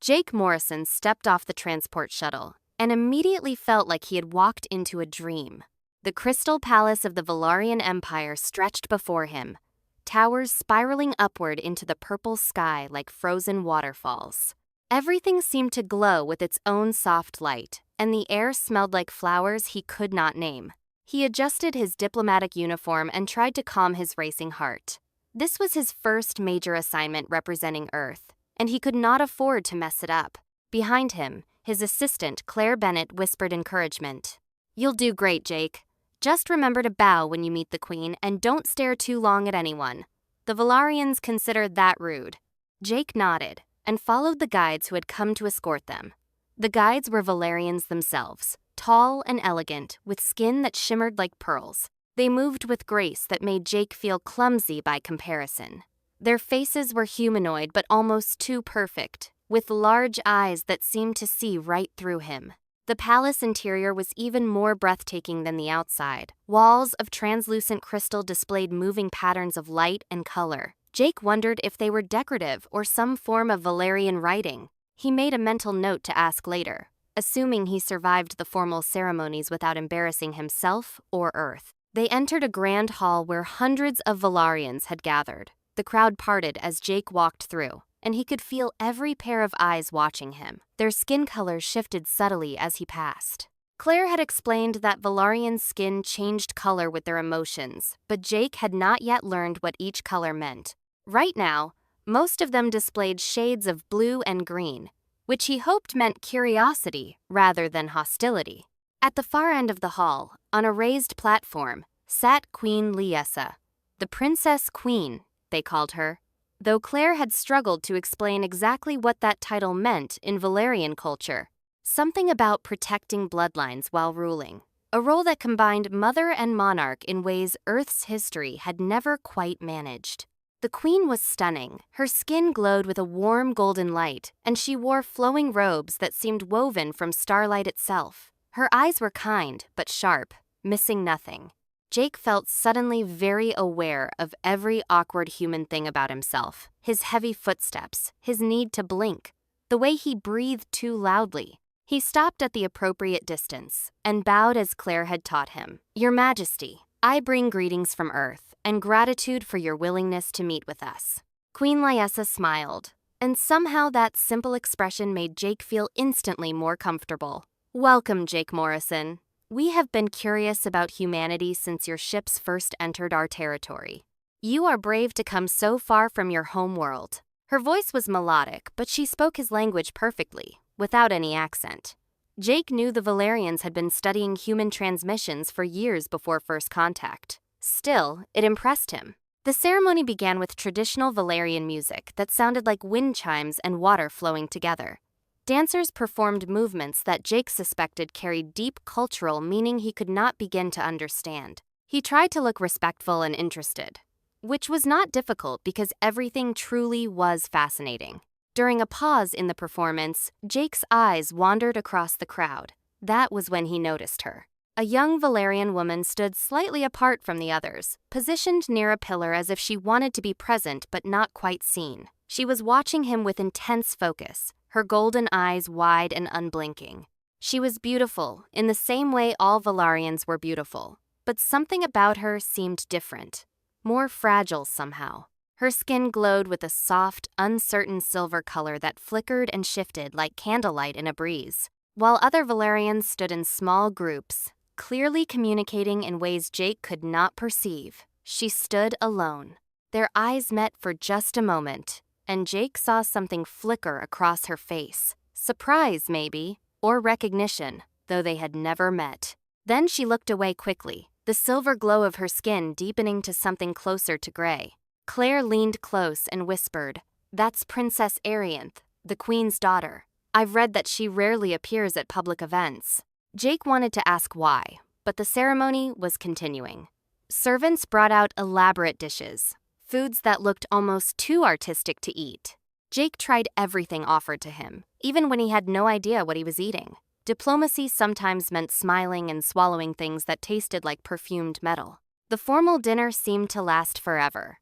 Jake Morrison stepped off the transport shuttle and immediately felt like he had walked into a dream. The crystal palace of the Valarian Empire stretched before him, towers spiraling upward into the purple sky like frozen waterfalls. Everything seemed to glow with its own soft light, and the air smelled like flowers he could not name. He adjusted his diplomatic uniform and tried to calm his racing heart. This was his first major assignment representing Earth, and he could not afford to mess it up. Behind him, his assistant, Claire Bennett, whispered encouragement. "You'll do great, Jake. Just remember to bow when you meet the Queen and don't stare too long at anyone. The Valarians considered that rude." Jake nodded and followed the guides who had come to escort them. The guides were Valarians themselves, tall and elegant, with skin that shimmered like pearls. They moved with grace that made Jake feel clumsy by comparison. Their faces were humanoid but almost too perfect, with large eyes that seemed to see right through him. The palace interior was even more breathtaking than the outside. Walls of translucent crystal displayed moving patterns of light and color. Jake wondered if they were decorative or some form of Valarian writing. He made a mental note to ask later, assuming he survived the formal ceremonies without embarrassing himself or Earth. They entered a grand hall where hundreds of Valarians had gathered. The crowd parted as Jake walked through, and he could feel every pair of eyes watching him. Their skin colors shifted subtly as he passed. Claire had explained that Valarian skin changed color with their emotions, but Jake had not yet learned what each color meant. Right now, most of them displayed shades of blue and green, which he hoped meant curiosity rather than hostility. At the far end of the hall, on a raised platform, sat Queen Liessa, the Princess Queen, they called her, though Claire had struggled to explain exactly what that title meant in Valarian culture. Something about protecting bloodlines while ruling, a role that combined mother and monarch in ways Earth's history had never quite managed. The queen was stunning. Her skin glowed with a warm golden light, and she wore flowing robes that seemed woven from starlight itself. Her eyes were kind but sharp, missing nothing. Jake felt suddenly very aware of every awkward human thing about himself. His heavy footsteps, his need to blink, the way he breathed too loudly. He stopped at the appropriate distance and bowed as Claire had taught him. "Your Majesty, I bring greetings from Earth and gratitude for your willingness to meet with us." Queen Liessa smiled, and somehow that simple expression made Jake feel instantly more comfortable. "Welcome, Jake Morrison. We have been curious about humanity since your ships first entered our territory. You are brave to come so far from your home world." Her voice was melodic, but she spoke his language perfectly, without any accent. Jake knew the Valarians had been studying human transmissions for years before first contact. Still, it impressed him. The ceremony began with traditional Valarian music that sounded like wind chimes and water flowing together. Dancers performed movements that Jake suspected carried deep cultural meaning he could not begin to understand. He tried to look respectful and interested, which was not difficult because everything truly was fascinating. During a pause in the performance, Jake's eyes wandered across the crowd. That was when he noticed her. A young Valarian woman stood slightly apart from the others, positioned near a pillar as if she wanted to be present but not quite seen. She was watching him with intense focus, her golden eyes wide and unblinking. She was beautiful, in the same way all Valarians were beautiful, but something about her seemed different, more fragile somehow. Her skin glowed with a soft, uncertain silver color that flickered and shifted like candlelight in a breeze. While other Valarians stood in small groups, clearly communicating in ways Jake could not perceive, she stood alone. Their eyes met for just a moment, and Jake saw something flicker across her face. Surprise, maybe, or recognition, though they had never met. Then she looked away quickly, the silver glow of her skin deepening to something closer to gray. Claire leaned close and whispered, "That's Princess Arianth, the Queen's daughter. I've read that she rarely appears at public events." Jake wanted to ask why, but the ceremony was continuing. Servants brought out elaborate dishes, foods that looked almost too artistic to eat. Jake tried everything offered to him, even when he had no idea what he was eating. Diplomacy sometimes meant smiling and swallowing things that tasted like perfumed metal. The formal dinner seemed to last forever.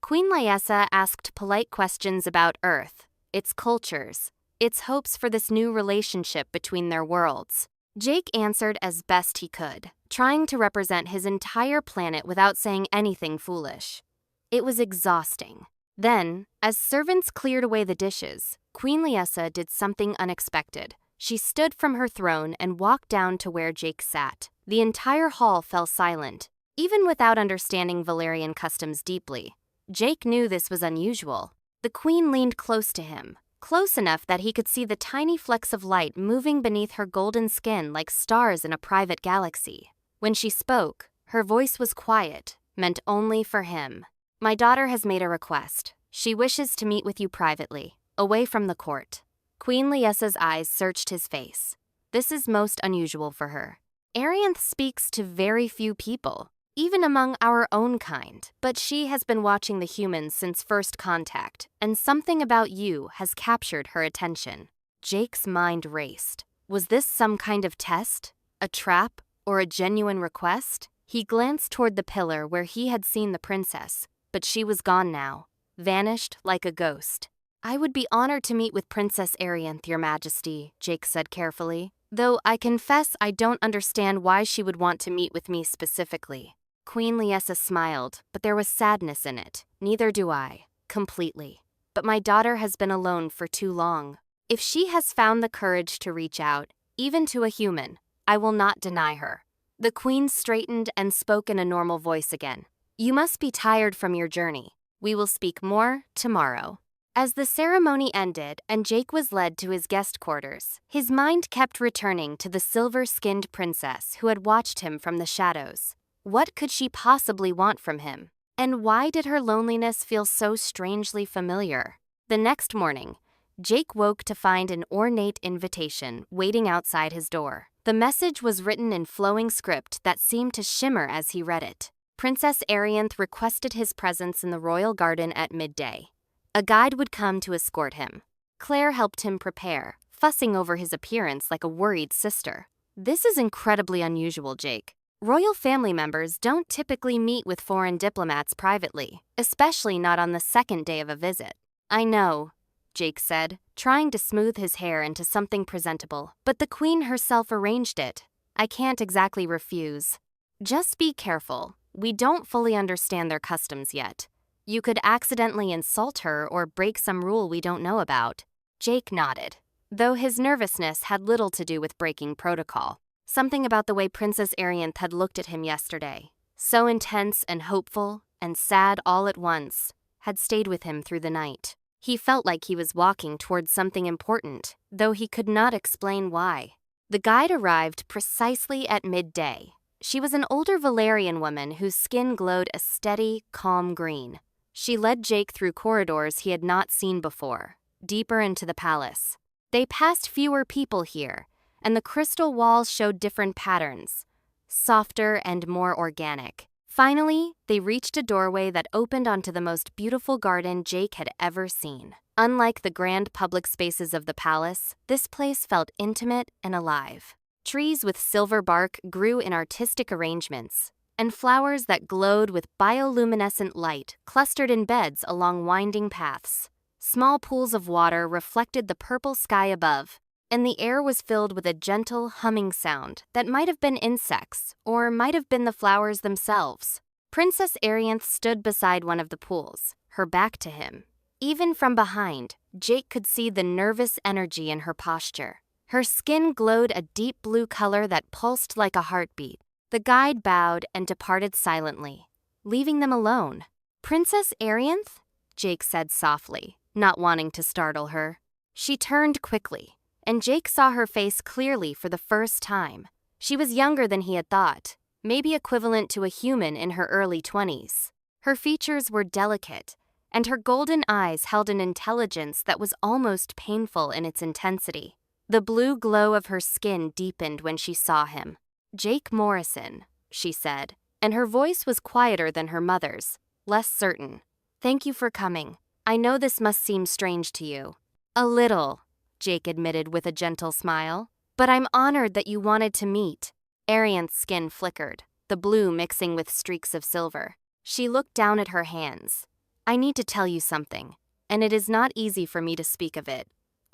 Queen Liessa asked polite questions about Earth, its cultures, its hopes for this new relationship between their worlds. Jake answered as best he could, trying to represent his entire planet without saying anything foolish. It was exhausting. Then, as servants cleared away the dishes, Queen Liessa did something unexpected. She stood from her throne and walked down to where Jake sat. The entire hall fell silent. Even without understanding Valerian customs deeply, Jake knew this was unusual. The queen leaned close to him, close enough that he could see the tiny flecks of light moving beneath her golden skin like stars in a private galaxy. When she spoke, her voice was quiet, meant only for him. "My daughter has made a request. She wishes to meet with you privately, away from the court." Queen Liessa's eyes searched his face. This is most unusual for her. Arianth speaks to very few people, even among our own kind, but she has been watching the humans since first contact, and something about you has captured her attention. Jake's mind raced. Was this some kind of test? A trap? Or a genuine request? He glanced toward the pillar where he had seen the princess, but she was gone now, vanished like a ghost. "I would be honored to meet with Princess Arianth, Your Majesty," Jake said carefully, "though I confess I don't understand why she would want to meet with me specifically." Queen Liessa smiled, but there was sadness in it. "Neither do I, completely. But my daughter has been alone for too long. If she has found the courage to reach out, even to a human, I will not deny her." The queen straightened and spoke in a normal voice again. "You must be tired from your journey. We will speak more tomorrow." As the ceremony ended and Jake was led to his guest quarters, his mind kept returning to the silver-skinned princess who had watched him from the shadows. What could she possibly want from him? And why did her loneliness feel so strangely familiar? The next morning, Jake woke to find an ornate invitation waiting outside his door. The message was written in flowing script that seemed to shimmer as he read it. Princess Arianth requested his presence in the royal garden at midday. A guide would come to escort him. Claire helped him prepare, fussing over his appearance like a worried sister. "This is incredibly unusual, Jake. Royal family members don't typically meet with foreign diplomats privately, especially not on the second day of a visit." "I know," Jake said, trying to smooth his hair into something presentable, "but the queen herself arranged it. I can't exactly refuse." "Just be careful. We don't fully understand their customs yet. You could accidentally insult her or break some rule we don't know about." Jake nodded, though his nervousness had little to do with breaking protocol. Something about the way Princess Arianth had looked at him yesterday, so intense and hopeful and sad all at once, had stayed with him through the night. He felt like he was walking towards something important, though he could not explain why. The guide arrived precisely at midday. She was an older Valerian woman whose skin glowed a steady, calm green. She led Jake through corridors he had not seen before, deeper into the palace. They passed fewer people here, and the crystal walls showed different patterns, softer and more organic. Finally, they reached a doorway that opened onto the most beautiful garden Jake had ever seen. Unlike the grand public spaces of the palace, this place felt intimate and alive. Trees with silver bark grew in artistic arrangements, and flowers that glowed with bioluminescent light clustered in beds along winding paths. Small pools of water reflected the purple sky above, and the air was filled with a gentle humming sound that might have been insects or might have been the flowers themselves. Princess Arianth stood beside one of the pools, her back to him. Even from behind, Jake could see the nervous energy in her posture. Her skin glowed a deep blue color that pulsed like a heartbeat. The guide bowed and departed silently, leaving them alone. "Princess Arianth?" Jake said softly, not wanting to startle her. She turned quickly, and Jake saw her face clearly for the first time. She was younger than he had thought, maybe equivalent to a human in her early 20s. Her features were delicate, and her golden eyes held an intelligence that was almost painful in its intensity. The blue glow of her skin deepened when she saw him. "Jake Morrison," she said, and her voice was quieter than her mother's, less certain. "Thank you for coming. I know this must seem strange to you." "A little," Jake admitted with a gentle smile, "but I'm honored that you wanted to meet." Arianth's skin flickered, the blue mixing with streaks of silver. She looked down at her hands. "I need to tell you something, and it is not easy for me to speak of it.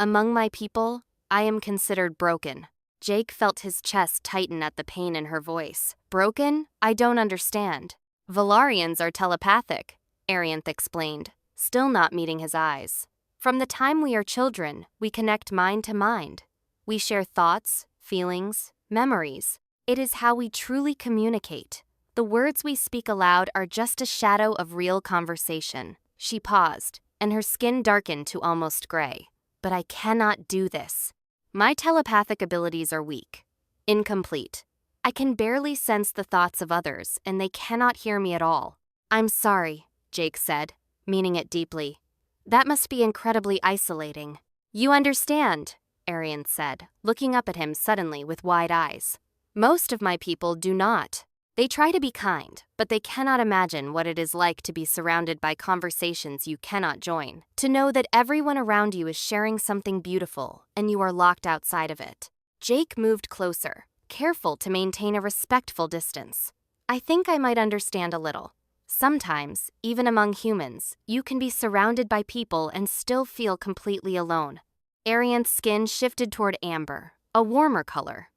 Among my people, I am considered broken. Jake felt his chest tighten at the pain in her voice. Broken? I don't understand. Valarians are telepathic, Arianth explained, still not meeting his eyes. From the time we are children, we connect mind to mind. We share thoughts, feelings, memories. It is how we truly communicate. The words we speak aloud are just a shadow of real conversation. She paused, and her skin darkened to almost gray. But I cannot do this. My telepathic abilities are weak, incomplete. I can barely sense the thoughts of others, and they cannot hear me at all. I'm sorry, Jake said, meaning it deeply. That must be incredibly isolating. You understand, Arian said, looking up at him suddenly with wide eyes. Most of my people do not. They try to be kind, but they cannot imagine what it is like to be surrounded by conversations you cannot join. To know that everyone around you is sharing something beautiful, and you are locked outside of it. Jake moved closer, careful to maintain a respectful distance. I think I might understand a little. Sometimes, even among humans, you can be surrounded by people and still feel completely alone. Arian's skin shifted toward amber, a warmer color.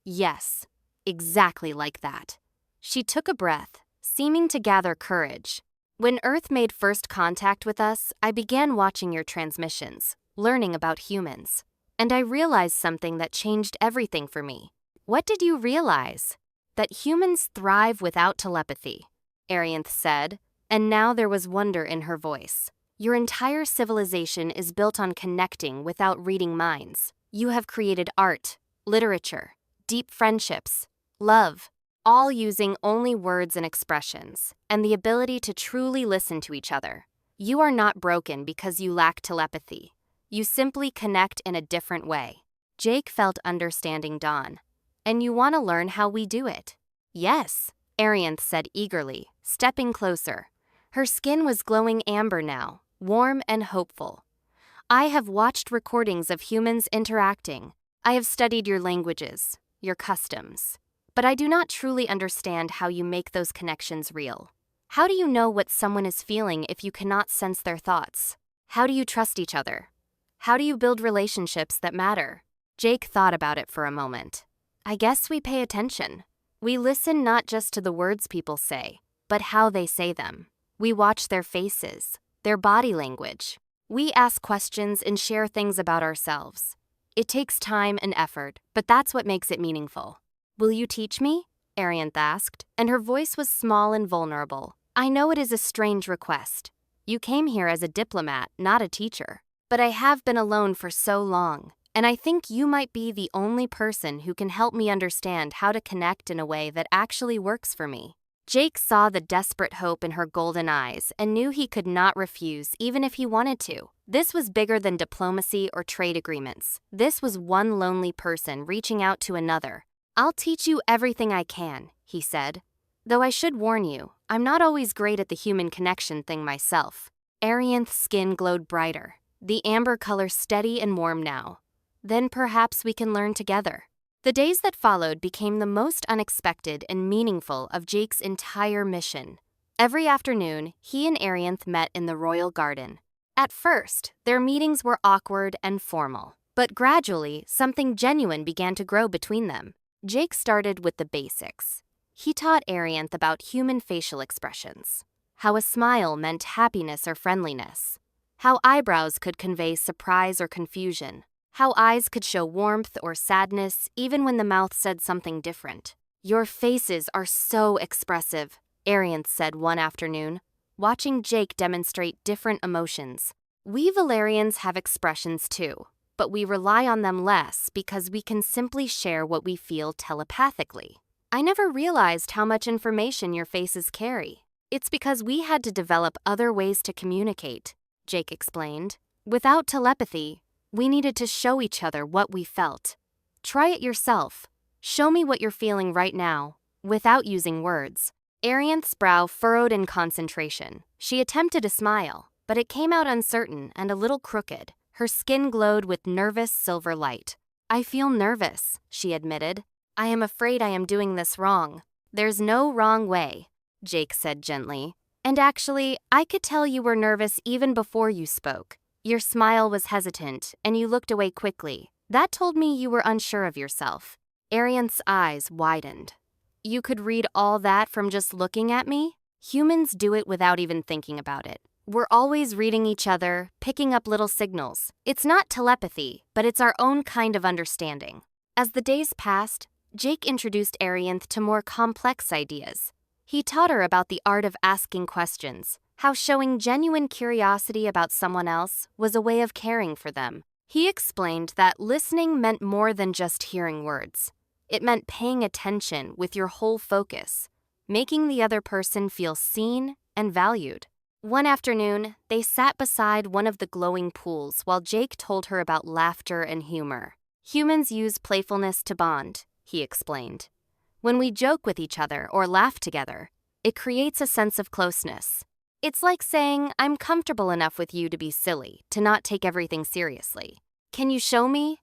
Yes, exactly like that. She took a breath, seeming to gather courage. When Earth made first contact with us, I began watching your transmissions, learning about humans. And I realized something that changed everything for me. What did you realize? That humans thrive without telepathy, Arianth said, and now there was wonder in her voice. Your entire civilization is built on connecting without reading minds. You have created art, literature, deep friendships, love, all using only words and expressions, and the ability to truly listen to each other. You are not broken because you lack telepathy. You simply connect in a different way. Jake felt understanding dawn. And you want to learn how we do it? Yes, Arianth said eagerly, stepping closer. Her skin was glowing amber now, warm and hopeful. I have watched recordings of humans interacting. I have studied your languages, your customs. But I do not truly understand how you make those connections real. How do you know what someone is feeling if you cannot sense their thoughts? How do you trust each other? How do you build relationships that matter? Jake thought about it for a moment. I guess we pay attention. We listen not just to the words people say, but how they say them. We watch their faces, their body language. We ask questions and share things about ourselves. It takes time and effort, but that's what makes it meaningful. Will you teach me? Arianth asked, and her voice was small and vulnerable. I know it is a strange request. You came here as a diplomat, not a teacher. But I have been alone for so long, and I think you might be the only person who can help me understand how to connect in a way that actually works for me. Jake saw the desperate hope in her golden eyes and knew he could not refuse even if he wanted to. This was bigger than diplomacy or trade agreements. This was one lonely person reaching out to another. I'll teach you everything I can, he said. Though I should warn you, I'm not always great at the human connection thing myself. Arianth's skin glowed brighter, the amber color steady and warm now. Then perhaps we can learn together. The days that followed became the most unexpected and meaningful of Jake's entire mission. Every afternoon, he and Arianth met in the royal garden. At first, their meetings were awkward and formal, but gradually, something genuine began to grow between them. Jake started with the basics. He taught Arianth about human facial expressions, how a smile meant happiness or friendliness, how eyebrows could convey surprise or confusion, how eyes could show warmth or sadness even when the mouth said something different. Your faces are so expressive, Arianth said one afternoon, watching Jake demonstrate different emotions. We Valerians have expressions too, but we rely on them less because we can simply share what we feel telepathically. I never realized how much information your faces carry. It's because we had to develop other ways to communicate, Jake explained. Without telepathy, we needed to show each other what we felt. Try it yourself. Show me what you're feeling right now, without using words. Arianth's brow furrowed in concentration. She attempted a smile, but it came out uncertain and a little crooked. Her skin glowed with nervous silver light. I feel nervous, she admitted. I am afraid I am doing this wrong. There's no wrong way, Jake said gently. And actually, I could tell you were nervous even before you spoke. Your smile was hesitant, and you looked away quickly. That told me you were unsure of yourself. Arianth's eyes widened. You could read all that from just looking at me? Humans do it without even thinking about it. We're always reading each other, picking up little signals. It's not telepathy, but it's our own kind of understanding. As the days passed, Jake introduced Arianth to more complex ideas. He taught her about the art of asking questions, how showing genuine curiosity about someone else was a way of caring for them. He explained that listening meant more than just hearing words. It meant paying attention with your whole focus, making the other person feel seen and valued. One afternoon, they sat beside one of the glowing pools while Jake told her about laughter and humor. Humans use playfulness to bond, he explained. When we joke with each other or laugh together, it creates a sense of closeness. It's like saying, I'm comfortable enough with you to be silly, to not take everything seriously. Can you show me?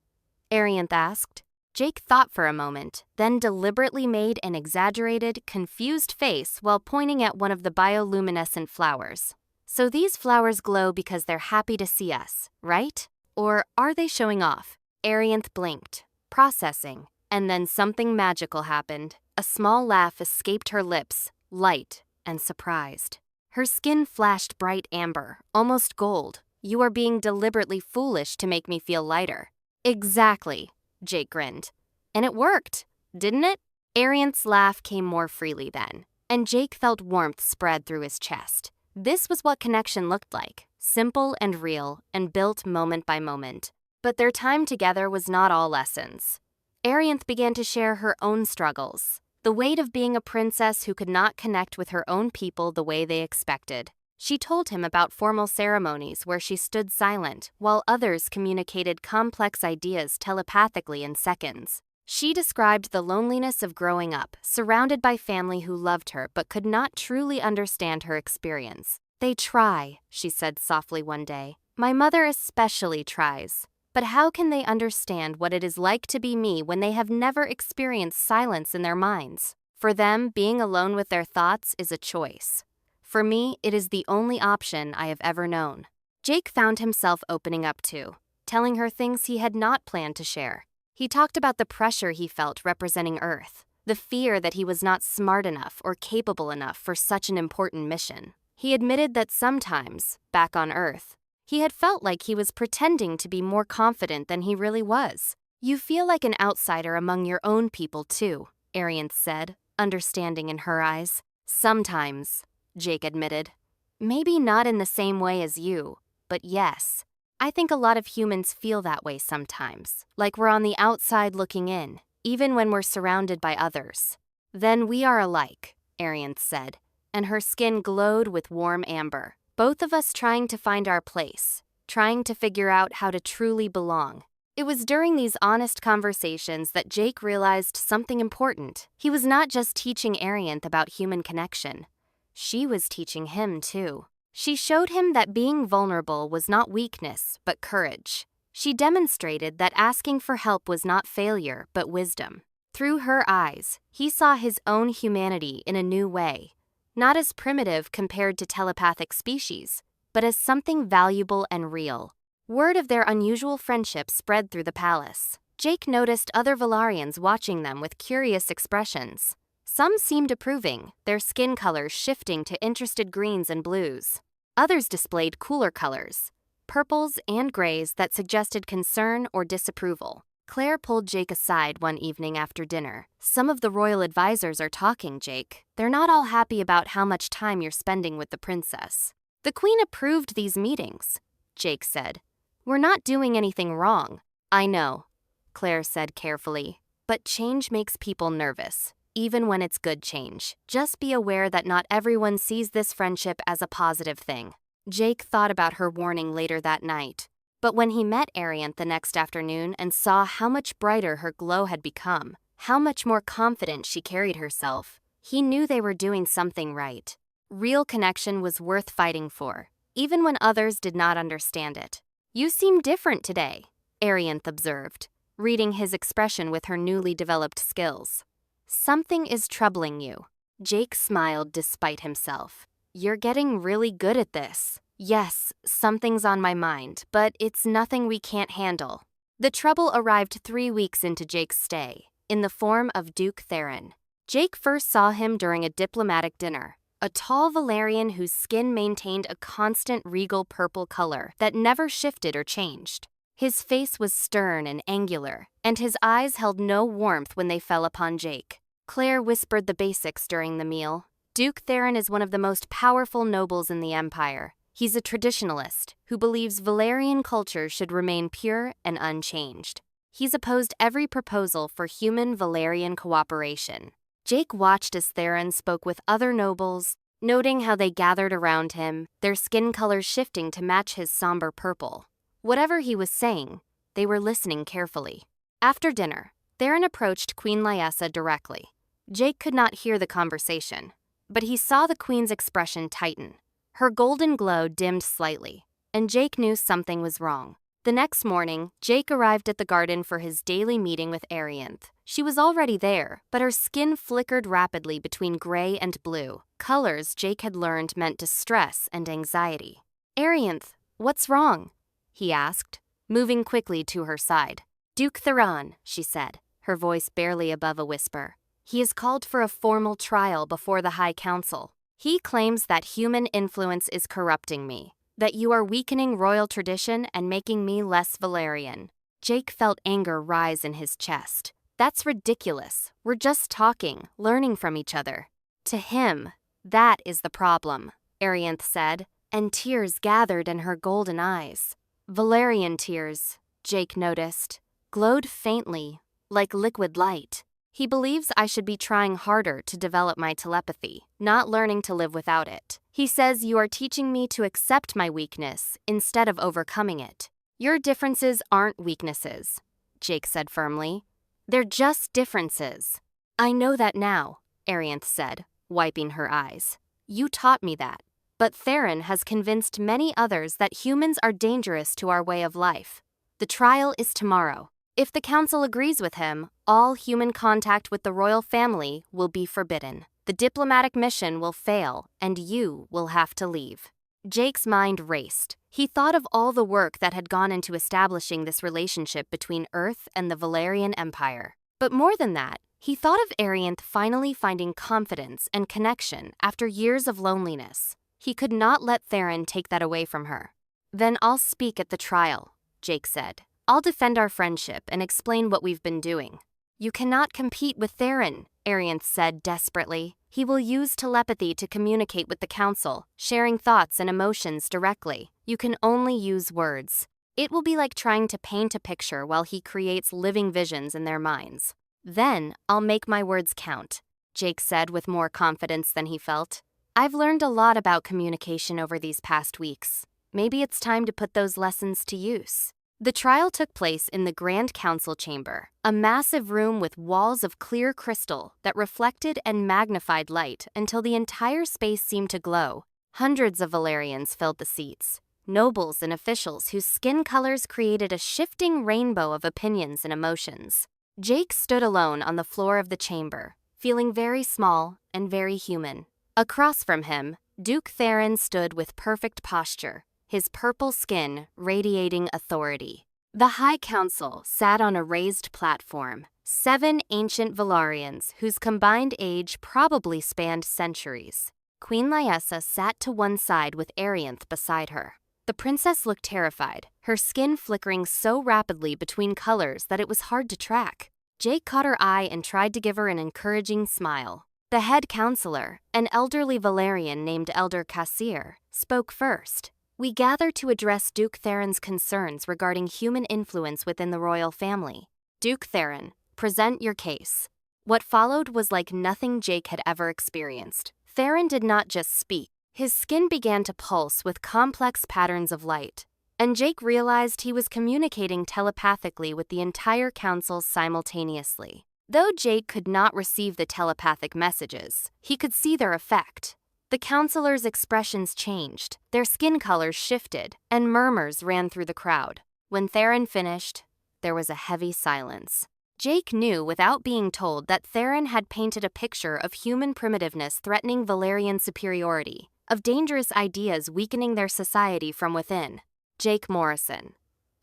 Arianth asked. Jake thought for a moment, then deliberately made an exaggerated, confused face while pointing at one of the bioluminescent flowers. So these flowers glow because they're happy to see us, right? Or are they showing off? Arianth blinked, processing, and then something magical happened. A small laugh escaped her lips, light and surprised. Her skin flashed bright amber, almost gold. You are being deliberately foolish to make me feel lighter. Exactly, Jake grinned. And it worked, didn't it? Arianth's laugh came more freely then, and Jake felt warmth spread through his chest. This was what connection looked like, simple and real, and built moment by moment. But their time together was not all lessons. Arianth began to share her own struggles, the weight of being a princess who could not connect with her own people the way they expected. She told him about formal ceremonies where she stood silent while others communicated complex ideas telepathically in seconds. She described the loneliness of growing up, surrounded by family who loved her but could not truly understand her experience. They try, she said softly one day. My mother especially tries. But how can they understand what it is like to be me when they have never experienced silence in their minds? For them, being alone with their thoughts is a choice. For me, it is the only option I have ever known. Jake found himself opening up too, telling her things he had not planned to share. He talked about the pressure he felt representing Earth, the fear that he was not smart enough or capable enough for such an important mission. He admitted that sometimes, back on Earth, he had felt like he was pretending to be more confident than he really was. You feel like an outsider among your own people too, Arianth said, understanding in her eyes. Sometimes, Jake admitted. Maybe not in the same way as you, but yes. I think a lot of humans feel that way sometimes, like we're on the outside looking in, even when we're surrounded by others. Then we are alike, Arianth said, and her skin glowed with warm amber. Both of us trying to find our place, trying to figure out how to truly belong. It was during these honest conversations that Jake realized something important. He was not just teaching Arianth about human connection. She was teaching him, too. She showed him that being vulnerable was not weakness, but courage. She demonstrated that asking for help was not failure, but wisdom. Through her eyes, he saw his own humanity in a new way, not as primitive compared to telepathic species, but as something valuable and real. Word of their unusual friendship spread through the palace. Jake noticed other Valarians watching them with curious expressions. Some seemed approving, their skin colors shifting to interested greens and blues. Others displayed cooler colors, purples and grays that suggested concern or disapproval. Claire pulled Jake aside one evening after dinner. Some of the royal advisors are talking, Jake. They're not all happy about how much time you're spending with the princess. The queen approved these meetings, Jake said. We're not doing anything wrong. I know, Claire said carefully, but change makes people nervous. Even when it's good change. Just be aware that not everyone sees this friendship as a positive thing. Jake thought about her warning later that night. But when he met Arianth the next afternoon and saw how much brighter her glow had become, how much more confident she carried herself, he knew they were doing something right. Real connection was worth fighting for, even when others did not understand it. You seem different today, Arianth observed, reading his expression with her newly developed skills. Something is troubling you. Jake smiled despite himself. You're getting really good at this. Yes, something's on my mind, but it's nothing we can't handle. The trouble arrived 3 weeks into Jake's stay, in the form of Duke Theron. Jake first saw him during a diplomatic dinner, a tall Valerian whose skin maintained a constant regal purple color that never shifted or changed. His face was stern and angular, and his eyes held no warmth when they fell upon Jake. Claire whispered the basics during the meal. Duke Theron is one of the most powerful nobles in the Empire. He's a traditionalist who believes Valerian culture should remain pure and unchanged. He's opposed every proposal for human-Valerian cooperation. Jake watched as Theron spoke with other nobles, noting how they gathered around him, their skin colors shifting to match his somber purple. Whatever he was saying, they were listening carefully. After dinner, Theron approached Queen Lyessa directly. Jake could not hear the conversation, but he saw the queen's expression tighten. Her golden glow dimmed slightly, and Jake knew something was wrong. The next morning, Jake arrived at the garden for his daily meeting with Arianth. She was already there, but her skin flickered rapidly between gray and blue, colors Jake had learned meant distress and anxiety. "Arianth, what's wrong?" he asked, moving quickly to her side. "Duke Theron," she said, her voice barely above a whisper. "He is called for a formal trial before the High Council. He claims that human influence is corrupting me, that you are weakening royal tradition and making me less Valerian." Jake felt anger rise in his chest. "That's ridiculous. We're just talking, learning from each other." To him, that is the problem, Arianth said, and tears gathered in her golden eyes. Valerian tears, Jake noticed, glowed faintly, like liquid light. "He believes I should be trying harder to develop my telepathy, not learning to live without it. He says you are teaching me to accept my weakness instead of overcoming it." "Your differences aren't weaknesses," Jake said firmly. "They're just differences." "I know that now," Arianth said, wiping her eyes. "You taught me that. But Theron has convinced many others that humans are dangerous to our way of life. The trial is tomorrow. If the council agrees with him, all human contact with the royal family will be forbidden. The diplomatic mission will fail, and you will have to leave." Jake's mind raced. He thought of all the work that had gone into establishing this relationship between Earth and the Valerian Empire. But more than that, he thought of Arianth finally finding confidence and connection after years of loneliness. He could not let Theron take that away from her. "Then I'll speak at the trial," Jake said. "I'll defend our friendship and explain what we've been doing." "You cannot compete with Theron," Arianth said desperately. "He will use telepathy to communicate with the council, sharing thoughts and emotions directly. You can only use words. It will be like trying to paint a picture while he creates living visions in their minds." "Then I'll make my words count," Jake said with more confidence than he felt. "I've learned a lot about communication over these past weeks. Maybe it's time to put those lessons to use." The trial took place in the Grand Council chamber, a massive room with walls of clear crystal that reflected and magnified light until the entire space seemed to glow. Hundreds of Valerians filled the seats, nobles and officials whose skin colors created a shifting rainbow of opinions and emotions. Jake stood alone on the floor of the chamber, feeling very small and very human. Across from him, Duke Theron stood with perfect posture, his purple skin radiating authority. The High Council sat on a raised platform, 7 ancient Valarians whose combined age probably spanned centuries. Queen Lyessa sat to one side with Arianth beside her. The princess looked terrified, her skin flickering so rapidly between colors that it was hard to track. Jake caught her eye and tried to give her an encouraging smile. The head counselor, an elderly Valerian named Elder Kassir, spoke first. "We gather to address Duke Theron's concerns regarding human influence within the royal family. Duke Theron, present your case." What followed was like nothing Jake had ever experienced. Theron did not just speak. His skin began to pulse with complex patterns of light, and Jake realized he was communicating telepathically with the entire council simultaneously. Though Jake could not receive the telepathic messages, he could see their effect. The counselors' expressions changed, their skin colors shifted, and murmurs ran through the crowd. When Theron finished, there was a heavy silence. Jake knew without being told that Theron had painted a picture of human primitiveness threatening Valerian superiority, of dangerous ideas weakening their society from within. Jake Morrison.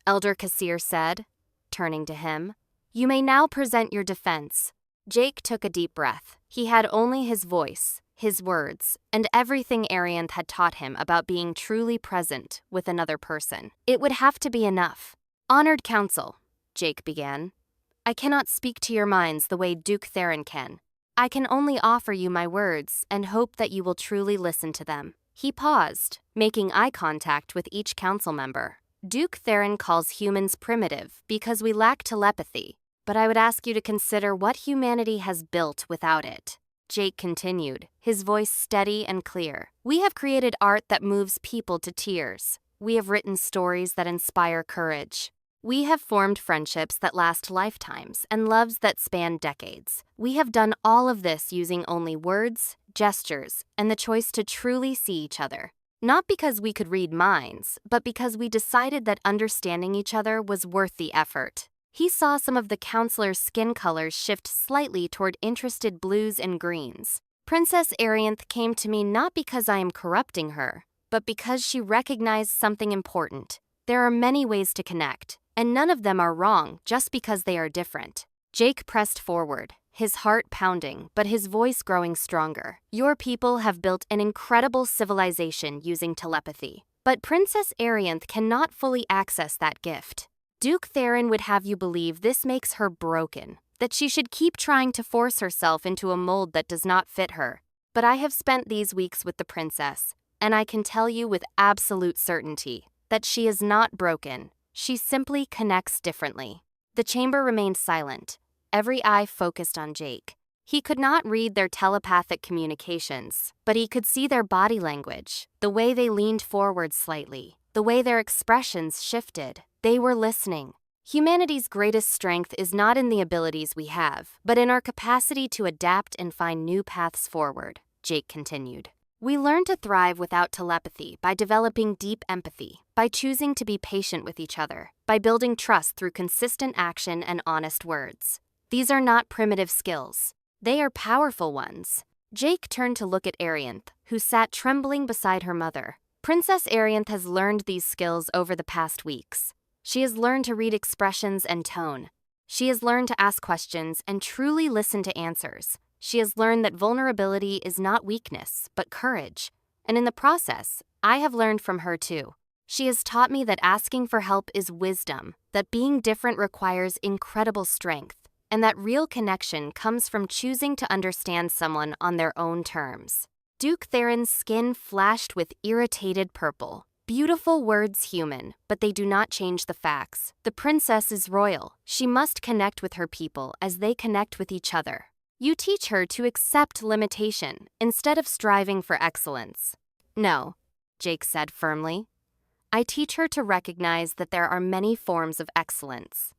Elder Kassir said, turning to him. You may now present your defense. Jake took a deep breath. He had only his voice, his words, and everything Arianth had taught him about being truly present with another person. It would have to be enough. Honored Council, Jake began. I cannot speak to your minds the way Duke Theron can. I can only offer you my words and hope that you will truly listen to them. He paused, making eye contact with each council member. Duke Theron calls humans primitive because we lack telepathy, but I would ask you to consider what humanity has built without it. Jake continued, his voice steady and clear. We have created art that moves people to tears. We have written stories that inspire courage. We have formed friendships that last lifetimes and loves that span decades. We have done all of this using only words, gestures, and the choice to truly see each other. Not because we could read minds, but because we decided that understanding each other was worth the effort. He saw some of the counselors' skin colors shift slightly toward interested blues and greens. Princess Arianth came to me not because I am corrupting her, but because she recognized something important. There are many ways to connect, and none of them are wrong just because they are different. Jake pressed forward, his heart pounding, but his voice growing stronger. Your people have built an incredible civilization using telepathy, but Princess Arianth cannot fully access that gift. Duke Theron would have you believe this makes her broken, that she should keep trying to force herself into a mold that does not fit her. But I have spent these weeks with the princess, and I can tell you with absolute certainty that she is not broken. She simply connects differently. The chamber remained silent, every eye focused on Jake. He could not read their telepathic communications, but he could see their body language, the way they leaned forward slightly, the way their expressions shifted. They were listening. Humanity's greatest strength is not in the abilities we have, but in our capacity to adapt and find new paths forward, Jake continued. We learn to thrive without telepathy by developing deep empathy, by choosing to be patient with each other, by building trust through consistent action and honest words. These are not primitive skills. They are powerful ones. Jake turned to look at Arianth, who sat trembling beside her mother. Princess Arianth has learned these skills over the past weeks. She has learned to read expressions and tone. She has learned to ask questions and truly listen to answers. She has learned that vulnerability is not weakness, but courage. And in the process, I have learned from her too. She has taught me that asking for help is wisdom, that being different requires incredible strength, and that real connection comes from choosing to understand someone on their own terms. Duke Theron's skin flashed with irritated purple. Beautiful words human, but they do not change the facts. The princess is royal. She must connect with her people as they connect with each other. You teach her to accept limitation instead of striving for excellence. No, Jake said firmly. I teach her to recognize that there are many forms of excellence.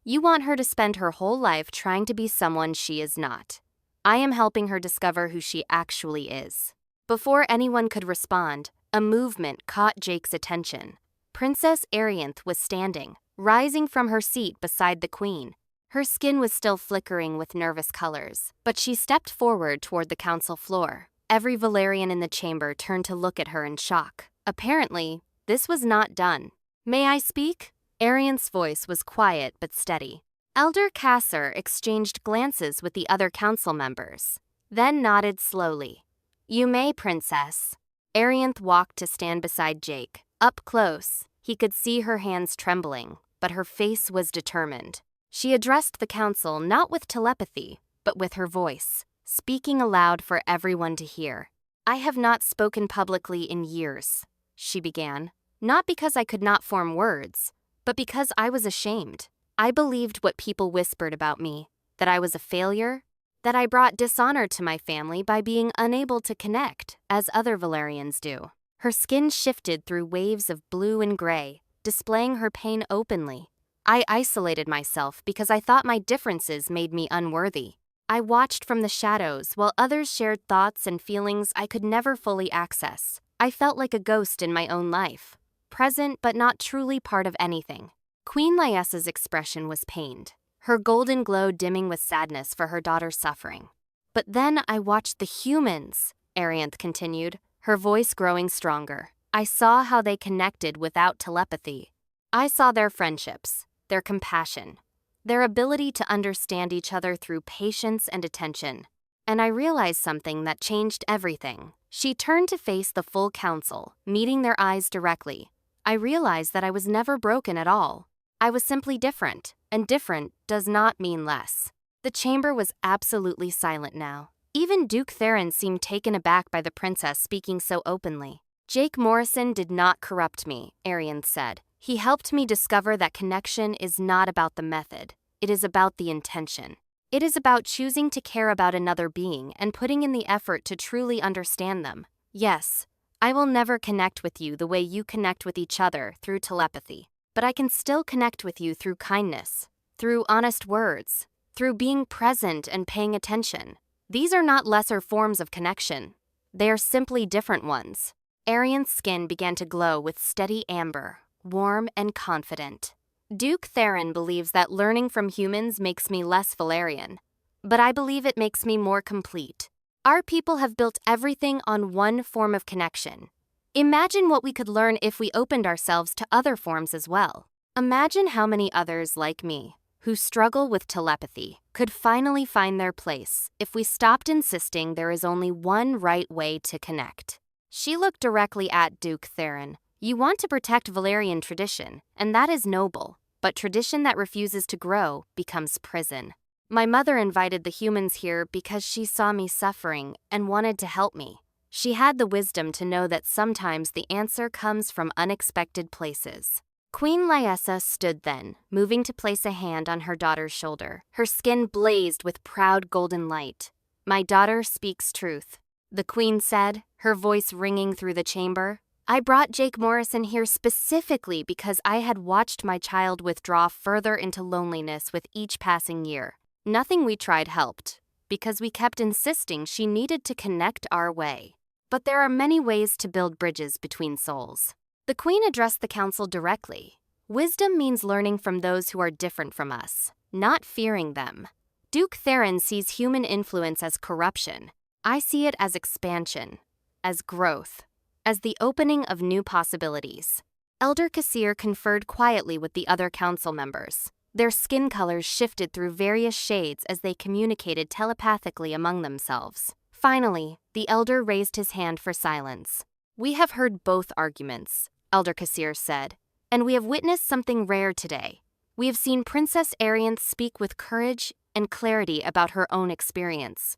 You want her to spend her whole life trying to be someone she is not. I am helping her discover who she actually is. Before anyone could respond, a movement caught Jake's attention. Princess Arianth was standing, rising from her seat beside the queen. Her skin was still flickering with nervous colors, but she stepped forward toward the council floor. Every Valerian in the chamber turned to look at her in shock. Apparently, this was not done. May I speak? Arianth's voice was quiet but steady. Elder Kassir exchanged glances with the other council members, then nodded slowly. You may, princess. Arianth walked to stand beside Jake. Up close, he could see her hands trembling, but her face was determined. She addressed the council not with telepathy, but with her voice, speaking aloud for everyone to hear. I have not spoken publicly in years, she began, not because I could not form words, but because I was ashamed. I believed what people whispered about me, that I was a failure, that I brought dishonor to my family by being unable to connect, as other Valerians do. Her skin shifted through waves of blue and gray, displaying her pain openly. I isolated myself because I thought my differences made me unworthy. I watched from the shadows while others shared thoughts and feelings I could never fully access. I felt like a ghost in my own life, present but not truly part of anything. Queen Laiessa's expression was pained, her golden glow dimming with sadness for her daughter's suffering. But then I watched the humans, Arianth continued. her voice growing stronger. I saw how they connected without telepathy. I saw their friendships, their compassion, their ability to understand each other through patience and attention. And I realized something that changed everything. She turned to face the full council, meeting their eyes directly. I realized that I was never broken at all. I was simply different, and different does not mean less. The chamber was absolutely silent now. Even Duke Theron seemed taken aback by the princess speaking so openly. Jake Morrison did not corrupt me, Arian said. He helped me discover that connection is not about the method. It is about the intention. It is about choosing to care about another being and putting in the effort to truly understand them. Yes, I will never connect with you the way you connect with each other through telepathy, but I can still connect with you through kindness, through honest words, through being present and paying attention. These are not lesser forms of connection. They are simply different ones. Arian's skin began to glow with steady amber, warm and confident. Duke Theron believes that learning from humans makes me less Valerian, but I believe it makes me more complete. Our people have built everything on one form of connection. Imagine what we could learn if we opened ourselves to other forms as well. Imagine how many others like me, who struggle with telepathy, could finally find their place if we stopped insisting there is only one right way to connect. She looked directly at Duke Theron. You want to protect Valerian tradition, and that is noble. But tradition that refuses to grow becomes prison. My mother invited the humans here because she saw me suffering and wanted to help me. She had the wisdom to know that sometimes the answer comes from unexpected places. Queen Lyessa stood then, moving to place a hand on her daughter's shoulder. Her skin blazed with proud golden light. My daughter speaks truth, the queen said, her voice ringing through the chamber. I brought Jake Morrison here specifically because I had watched my child withdraw further into loneliness with each passing year. Nothing we tried helped, because we kept insisting she needed to connect our way. But there are many ways to build bridges between souls. The Queen addressed the council directly. Wisdom means learning from those who are different from us, not fearing them. Duke Theron sees human influence as corruption. I see it as expansion, as growth, as the opening of new possibilities. Elder Kassir conferred quietly with the other council members. Their skin colors shifted through various shades as they communicated telepathically among themselves. Finally, the elder raised his hand for silence. We have heard both arguments, Elder Kassir said, and we have witnessed something rare today. We have seen Princess Arianth speak with courage and clarity about her own experience.